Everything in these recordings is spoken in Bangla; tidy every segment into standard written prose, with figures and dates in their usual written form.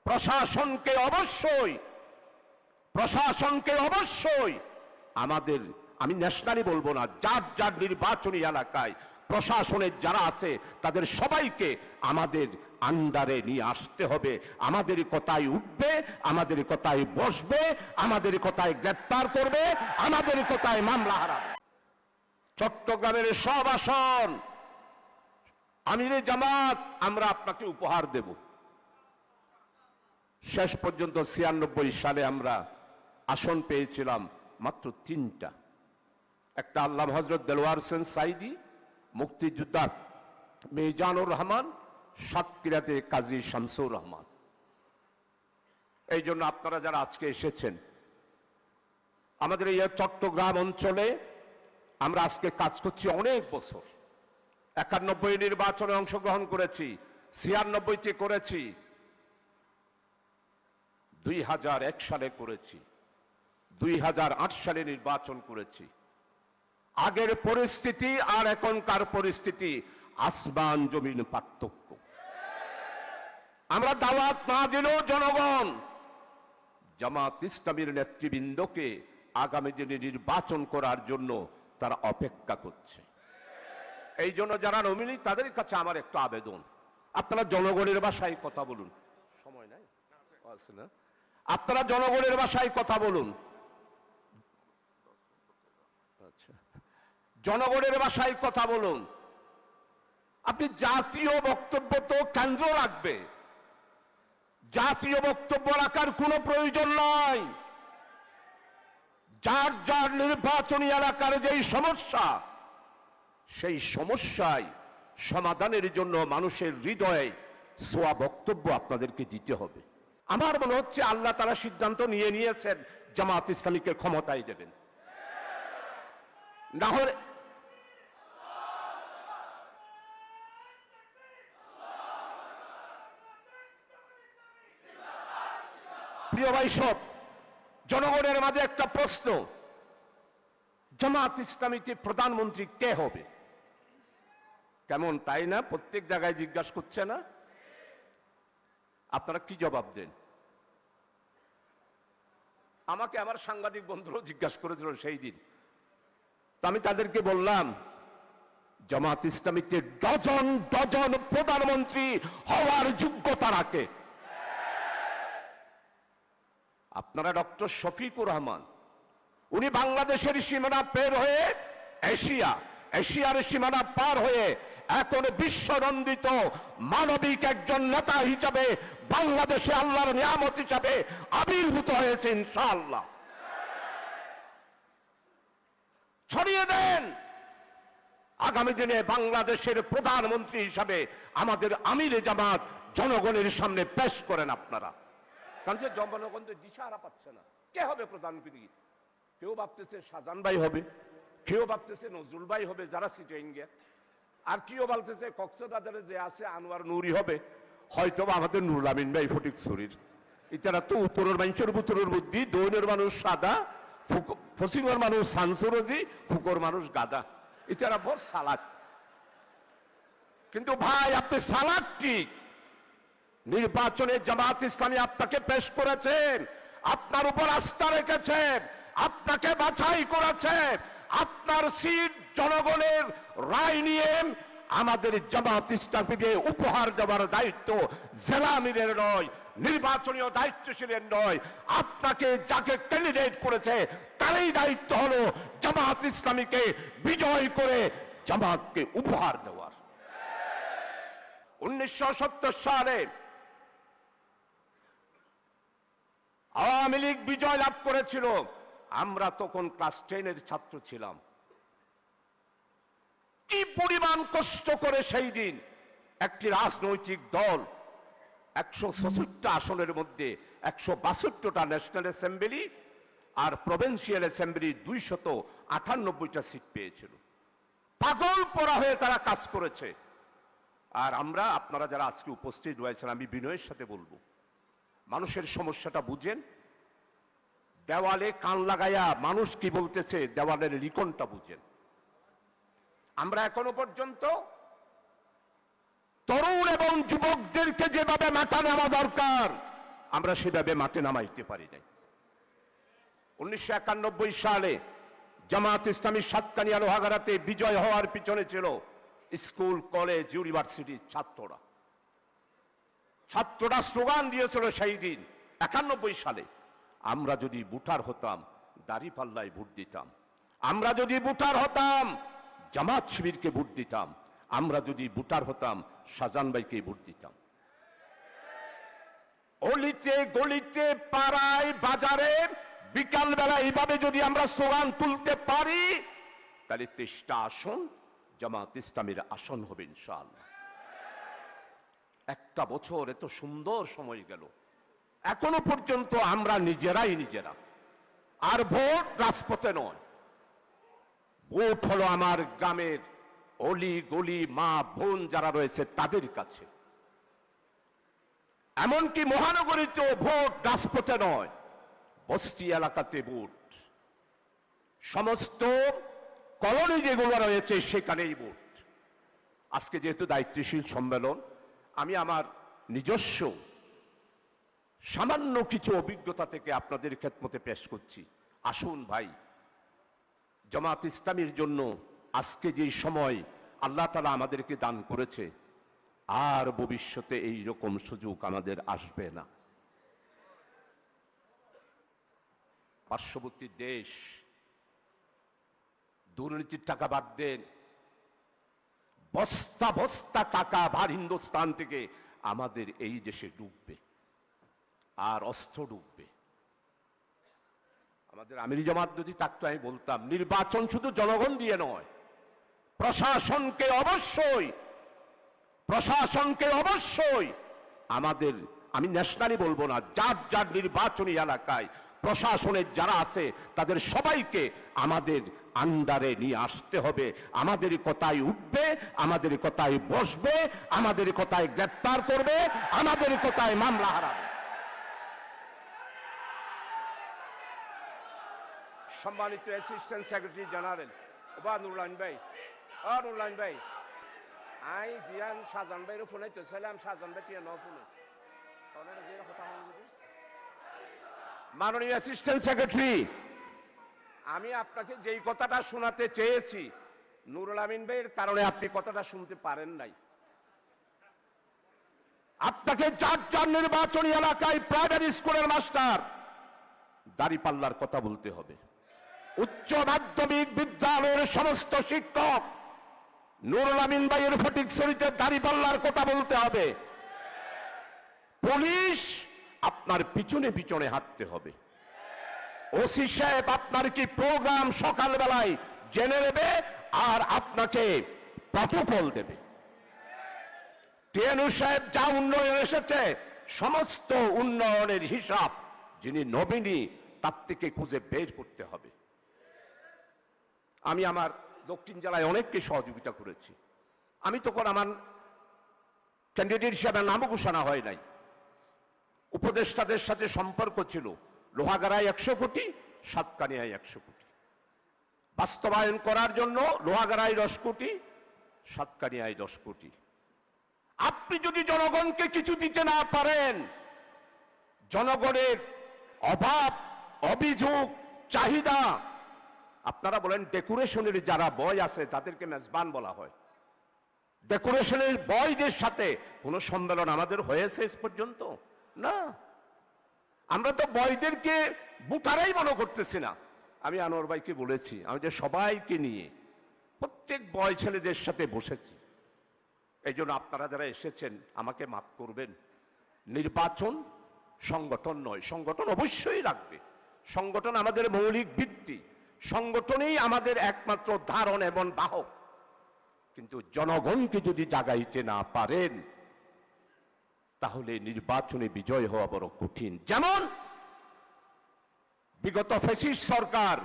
প্রশাসনকে অবশ্যই আমাদের, আমি ন্যাশনালি বলবো না, যার যার নির্বাচনী এলাকায় প্রশাসনের যারা আছে তাদের সবাইকে আমাদের আন্ডারে নিয়ে আসতে হবে। আমাদের কথায় উঠবে, আমাদের কথায় বসবে, আমাদের কথায় গ্রেপ্তার করবে, আমাদের কথায় মামলা হারাবে। চট্টগ্রামের সব আসন আমিরে জামাত আমরা আপনাকে উপহার দেব। শেষ পর্যন্ত 96 সালে আমরা আসন পেয়েছিলাম মাত্র 3টা। একটা আল্লামা হযরত দেলোয়ার হোসেন সাইদি, মুক্তিযোদ্ধা মিজানুর রহমান, সাতক্ষীরাতে কাজী শামসুর রহমান। এই জন্য আপনারা যারা আজকে এসেছেন আমাদের এই চট্টগ্রাম অঞ্চলে, আমরা আজকে কাজ করছি অনেক বছর। 91 নির্বাচনে অংশগ্রহণ করেছি, 96তে করেছি, 2001 সালে করেছি, 2008 সালে নির্বাচন করেছি। আগের পরিস্থিতি আর এখনকার পরিস্থিতি আসমান জমিন পার্থক্য। আমরা দাওয়াত না দিলেও জনগণ জামাত ইসলামীর নেতৃবৃন্দকে আগামী দিনে নির্বাচন করার জন্য তারা অপেক্ষা করছে। এই জন্য যারা নমিনি তাদের কাছে আমার একটা আবেদন, আপনারা জনগণের ভাষায় কথা বলুন। সময় নাই আছে না? আপনারা জনগণের ভাষায় কথা বলুন। আচ্ছা, জনগণের ভাষায় কথা বলুন। আপনি জাতীয় বক্তব্য তো কেন্দ্র রাখবে, জাতীয় বক্তব্য রাখার কোনো প্রয়োজন নাই। যার যার নির্বাচনী এলাকার যেই সমস্যা, সেই সমস্যায় সমাধানের জন্য মানুষের হৃদয়ে সোয়া বক্তব্য আপনাদেরকে দিতে হবে। আমার মনে হচ্ছে আল্লাহ তারা সিদ্ধান্ত নিয়েছেন জামাত ইসলামীকে ক্ষমতায় দেবেন। না হলে প্রিয় ভাই সব জনগণের মাঝে একটা প্রশ্ন, জামাত ইসলামীতে প্রধানমন্ত্রী কে হবে? কেমন তাই না? প্রত্যেক জায়গায় জিজ্ঞাসা করছে না? আপনারা কি জবাব দেন? আমাকে আমার সাংবাদিক বন্ধুরাও জিজ্ঞাসা করেছিল সেই দিন। তো আমি তাদেরকে বললাম, জামাত ইসলামীতে ডজন ডজন প্রধানমন্ত্রী হওয়ার যোগ্যতা রাখে। আপনারা ডক্টর শফিকুর রহমান, উনি বাংলাদেশের সীমানা পের হয়ে এশিয়ার সীমানা পার হয়ে এখন বিশ্বনন্দিত মানবিক একজন নেতা হিসাবে বাংলাদেশে আল্লাহর নিয়ামত হিসাবে আবির্ভূত হয়েছে ইনশাআল্লাহ। ছড়িয়ে দেন। আগামী দিনে বাংলাদেশের প্রধানমন্ত্রী হিসাবে আমাদের আমিরে জামাত জনগণের সামনে পেশ করেন আপনারা। কারণ যে জনগণ তো দিশাহারা পাচ্ছে না, কে হবে প্রধানমন্ত্রী? কেউ ভাবতেছে শাহজাহান ভাই হবে, কেউ ভাবতেছে নজরুল ভাই হবে যারা সিটিং, আর কেউ বলতেছে কক্সবাজারে যে আছে আনোয়ার নূরি হবে, হয়তো আমাদের নুরুল আমিন ভাই ফটিকছড়ির। এটারা তো উত্তরের মানুষের ভিতরের বুদ্ধি, দৈনের মানুষ সাদা, ফসিংয়ের মানুষ সানসুরজি, ফুকর মানুষ গাদা। এটারা বড় সালাক। কিন্তু ভাই আপনি সালাক ঠিক, নির্বাচনে জামাত ইসলামী আপনাকে পেশ করেছেন, আপনার উপর আস্থা রেখেছেন, আপনাকে বাছাই করেছেন, আপনার সিট জনগণের রায় নিয়ে আমাদের জামাত ইসলামীকে উপহার দেওয়ার দায়িত্ব জেলা আমিরের নয়, নির্বাচনীয় দায়িত্বশীলের নয়। আপনাকে যাকে ক্যান্ডিডেট করেছে তারই দায়িত্ব হলো জামাত ইসলামীকে বিজয় করে জামাতকে উপহার দেওয়ার। 1970 সালে আওয়ামী লীগ বিজয় লাভ করেছিল, আমরা তখন ক্লাস 10-এর ছাত্র ছিলাম। কি পরিমাণ কষ্ট করে সেই দিন একটি রাজনৈতিক দল 166টা আসনের মধ্যে 162টা ন্যাশনাল অ্যাসেম্বলি আর প্রভিন্সিয়াল অ্যাসেম্বলি 298টা সিট পেয়েছিল। পাগল পড়া হয়ে তারা কাজ করেছে। আর আমরা, আপনারা যারা আজকে উপস্থিত রয়েছেন, আমি বিনয়ের সাথে বলবো, মানুষের সমস্যাটা বুঝেন। দেওয়ালে কান লাগাইয়া মানুষ কি বলতেছে দেওয়ালের লিখনটা বুঝেন। আমরা এখনো পর্যন্ত তরুণ এবং যুবকদেরকে যেভাবে মাথা নেওয়া দরকার আমরা সেভাবে মাঠে নামাইতে পারি নাই। 1991 সালে জামাত ইসলামী সাতকানিয়া লোহাগাড়াতে বিজয় হওয়ার পিছনে ছিল স্কুল, কলেজ, ইউনিভার্সিটির ছাত্ররা স্লোগান দিয়েছিল সেই দিন 91 সালে, আমরা যদি ভোটার হতাম দাঁড়িপাল্লায় ভোট দিতাম, আমরা যদি ভোটার হতাম জামাত শিবিরকে ভোট দিতাম, আমরা যদি ভোটার হতাম শাহজাহান ভাইকে ভোট দিতাম। অলিতে গলিতে, পাড়ায়, বাজারে, বিকালবেলা এইভাবে যদি আমরা স্লোগান তুলতে পারি তাহলে 23টা আসন জামাত ইসলামের আসন হবে ইনশাআল্লাহ। একটা বছর এত সুন্দর সময় গেল, এখনো পর্যন্ত আমরা নিজেরা। আর ভোট রাজপথে নয়, ভোট হলো আমার গ্রামের অলি গলি, মা বোন যারা রয়েছে তাদের কাছে। এমনকি মহানগরীতে ভোট রাজপথে নয়, বস্তি এলাকাতে ভোট, সমস্ত কলোনি যেগুলো রয়েছে সেখানেই ভোট। আজকে যেহেতু দায়িত্বশীল সম্মেলন, আমি আমার নিজস্ব সামান্য কিছু অভিজ্ঞতা থেকে আপনাদের খেদমতে পেশ করছি। আসুন ভাই, জামাত ইসলামীর জন্য আজকে যে সময় আল্লাহ তাআলা আমাদেরকে দান করেছে, আর ভবিষ্যতে এই রকম সুযোগ আমাদের আসবে না। পার্শ্ববর্তী দেশ দুর্নীতির টাকা বাদ দেন, বস্তা বস্তা টাকা ভার হিন্দুস্তান থেকে আমাদের এই দেশে ডুববে, আর অস্ত্র ডুববে। আমাদের আমিরি জামাত যদি থাকতো আমি বলতাম নির্বাচন শুধু জনগণ দিয়ে নয়, প্রশাসনকে অবশ্যই আমাদের, আমি ন্যাশনালি বলবো না, যার নির্বাচনী এলাকায় প্রশাসনের যারা আছে তাদের সবাইকে আমাদের আন্ডারে নিয়ে আসতে হবে। আমাদের কথায় উঠবে, আমাদের কথায় বসবে, আমাদের কথায় গ্রেফতার করবে, আমাদের কথায় মামলা হারাবে। সম্মানিত অ্যাসিস্ট্যান্ট সেক্রেটারি জেনারেল নুরুল্লাহ ভাই, আই জিয়ান শাহজাহান ভাইয়ের ফোনে তো ছিলাম, শাহজাহান ভাই টিয়া ফোনে মাননীয় অ্যাসিস্ট্যান্ট সেক্রেটারি, আমি আপনাকে যেই কথাটা শোনাতে চেয়েছি নুরুল আমিন ভাইয়ের কারণে আপনি কথাটা শুনতে পারেন নাই। আপনাকে যার নির্বাচনী এলাকায় প্রাইমারি স্কুলের মাস্টার দাঁড়িপাল্লার কথা বলতে হবে, উচ্চ মাধ্যমিক বিদ্যালয়ের সমস্ত শিক্ষক নুরুল আমিন ভাইয়ের ফটিকছড়িতে দাঁড়িপাল্লার কথা বলতে হবে, পুলিশ আপনার পিছনে পিছনে হাঁটতে হবে, ওসি সাহেব আপনার কি প্রোগ্রাম সকালবেলায় জেনে নেবে আর আপনাকে প্রটোকল দেবে, টিএনউ সাহেব যা উন্নয়ন এসেছে সমস্ত উন্নয়নের হিসাব যিনি নবীনী তার থেকে খুঁজে বের করতে হবে। আমি আমার দক্ষিণ জেলায় অনেককে সহযোগিতা করেছি। আমি তখন আমার ক্যান্ডিডেট হিসাবে নামও ঘোষণা হয় নাই, উপদেষ্টাদের সাথে সম্পর্ক ছিল, লোহাগাড়ায় 100 কোটি, সাতকানিয়ায় 100 কোটি বাস্তবায়ন করার জন্য, লোহাগাড়ায় 10 কোটি, সাতকানিয়ায় 10 কোটি। আপনি যদি জনগণকে কিছু দিতে না পারেন, জনগণের অভাব, অভিযোগ, চাহিদা, আপনারা বলেন ডেকোরেশনের যারা বয় আছে তাদেরকে মেজবান বলা হয়, ডেকোরেশনের বয়দের সাথে কোন সম্মেলন আমাদের হয়েছে এস পর্যন্ত না। আমরা তো বয়দেরকে বুটারাই মনে করতেছি না। আমি আনোয়ার ভাইকে বলেছি, আমি যে সবাইকে নিয়ে প্রত্যেক বয় ছেলেদের সাথে বসেছি। এই জন্য আপনারা যারা এসেছেন আমাকে মাফ করবেন। নির্বাচন সংগঠন নয়, সংগঠন অবশ্যই রাখবে, সংগঠন আমাদের মৌলিক ভিত্তি, সংগঠনেই আমাদের একমাত্র ধারণ এবং বাহক। কিন্তু জনগণকে যদি জাগাইতে না পারেন তাহলে নির্বাচনে বিজয় হওয়া বড় কঠিন। যেমন বিগত ফ্যাসিস্ট সরকার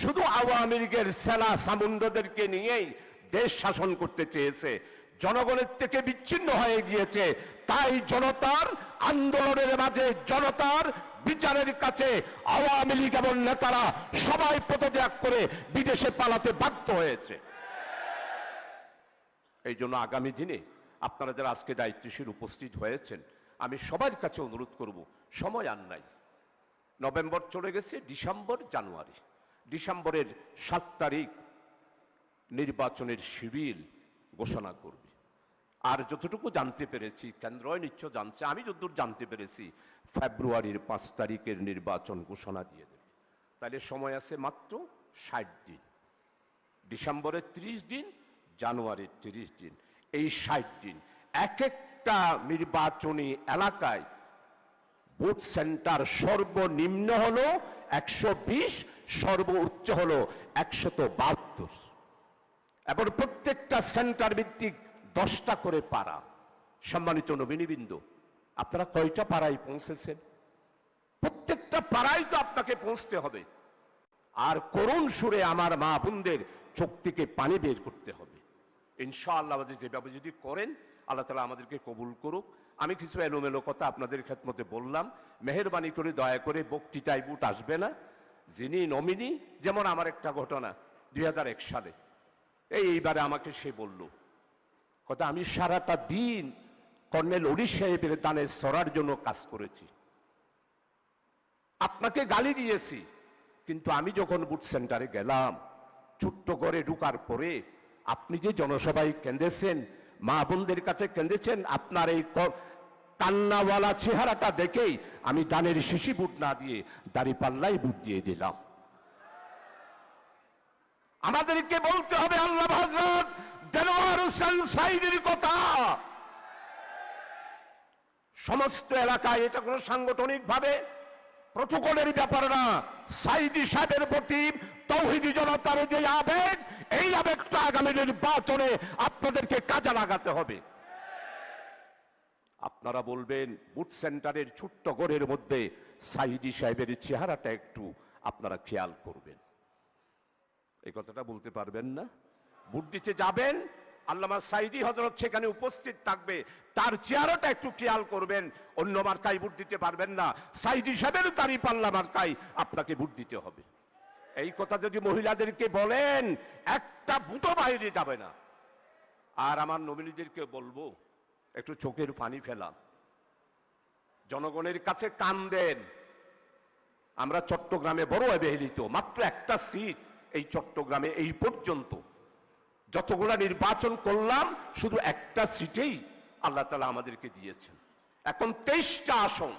শুধু আওয়ামী লীগের সেনা সামুন্ডদেরকে নিয়েই দেশ শাসন করতে চেয়েছে, জনগণের থেকে বিচ্ছিন্ন হয়ে গিয়েছে। তাই জনতার আন্দোলনের মাঝে, জনতার বিচারের কাছে আওয়ামী লীগ এবং নেতারা সবাই পদত্যাগ করে বিদেশে পালাতে বাধ্য হয়েছে। এই জন্য আগামী দিনে আপনারা যারা আজকে দায়িত্বশীল উপস্থিত হয়েছেন, আমি সবার কাছে অনুরোধ করব, সময় আর নাই। নভেম্বর চলে গেছে, ডিসেম্বর, জানুয়ারি। ডিসেম্বরের 7 তারিখ নির্বাচনের শিবির ঘোষণা করবে। আর যতটুকু জানতে পেরেছি, কেন্দ্র নিশ্চয় জানছে, আমি যতদূর জানতে পেরেছি, ফেব্রুয়ারির 5 তারিখের নির্বাচন ঘোষণা দিয়ে দেবে। তাহলে সময় আছে মাত্র 60 দিন। ডিসেম্বরের 30 দিন, জানুয়ারির 30 দিন, এই 60 দিন এক একটা নির্বাচনী এলাকায় ভোট সেন্টার সর্বনিম্ন হলো 120, সর্বোচ্চ হলো 172, এবং প্রত্যেকটা সেন্টার ভিত্তিক 10টা করে পাড়া। সম্মানিত নবীনবৃন্দ, আপনারা কয়টা পাড়ায় পৌঁছেছেন? প্রত্যেকটা পাড়ায় তো আপনাকে পৌঁছতে হবে। আর করুণ সুরে আমার মা বোনদের চোখ থেকে পানি বের করতে হবে। ইনশাআল্লাহ যেভাবে যদি করেন, আল্লাহ তাআলা আমাদেরকে কবুল করুক। আমি কিছু এলোমেলো কথা আপনাদের খেদমতে বললাম, মেহেরবানি করে দয়া করে বক্তৃতায় বুট আসবে না। যিনি নমিনি, যেমন আমার একটা ঘটনা 2001 সালে, এইবারে আমাকে সে বলল কথা, আমি সারাটা দিন কর্নেল অলি সাহেবের দানের সরার জন্য কাজ করেছি, আপনাকে গালি দিয়েছি, কিন্তু আমি যখন বুথ সেন্টারে গেলাম, ছোট্ট করে ঢুকার পরে আপনি যে জনসভায় কেঁদেছেন, মা বোনদের কাছে কেঁদেছেন, আপনার এই কান্নাওয়ালা চেহারাটা দেখেই আমি দানের শিশি বুট না দিয়ে দাঁড়িপাল্লাই বুট দিয়ে দিলাম। আমাদেরকে বলতে হবে আল্লাহ হযরত দেলোয়ার হোসেন সাঈদীর কথা। সমস্ত এলাকায় এটা কোনো সাংগঠনিক ভাবে প্রটোকলের ব্যাপার না। সাঈদী সাহেবের প্রতি তৌহিদি জনতার যে আবেগ, এই আবেগটা আগামী নির্বাচনে আপনাদেরকে কাজে লাগাতে হবে। আপনারা বলবেন বুথ সেন্টারের ছোট্ট ঘরের মধ্যে সাঈদী সাহেবের চেহারাটা একটু আপনারা খেয়াল করবেন। এই কথাটা বলতে পারবেন না? ভোট দিতে যাবেন, আল্লামা সাঈদী হযরত সেখানে উপস্থিত থাকবে, তার চেহারাটা একটু খেয়াল করবেন। অন্য মার্কায় ভোট দিতে পারবেন না, সাঈদী সাহেবের দাঁড়িপাল্লা মার্কায় আপনাকে ভোট দিতে হবে। এই কথা যদি মহিলাদেরকে বলেন, একটা বুটো বাইরে যাবে না। আর আমার নবীনীদেরকে বলবো, একটু চোখের পানি ফেলা, জনগণের কাছে কান দেন। আমরা চট্টগ্রামে বড় অবহেলিত, মাত্র একটা সিট এই চট্টগ্রামে এই পর্যন্ত যতগুলা নির্বাচন করলাম, শুধু একটা সিটেই আল্লাহ তাআলা আমাদেরকে দিয়েছেন। এখন 23টা আসন,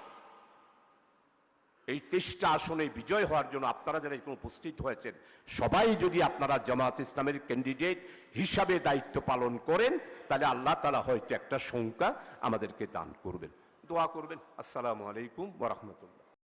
এই 23টা আসনে বিজয় হওয়ার জন্য আপনারা যারা এখানে উপস্থিত হয়েছেন, সবাই যদি আপনারা জামাত ইসলামের ক্যান্ডিডেট হিসাবে দায়িত্ব পালন করেন, তাহলে আল্লাহ তাআলা হয়তো একটা সংখ্যা আমাদেরকে দান করবেন। দোয়া করবেন। আসসালামু আলাইকুম ওয়া রাহমাতুল্লাহ।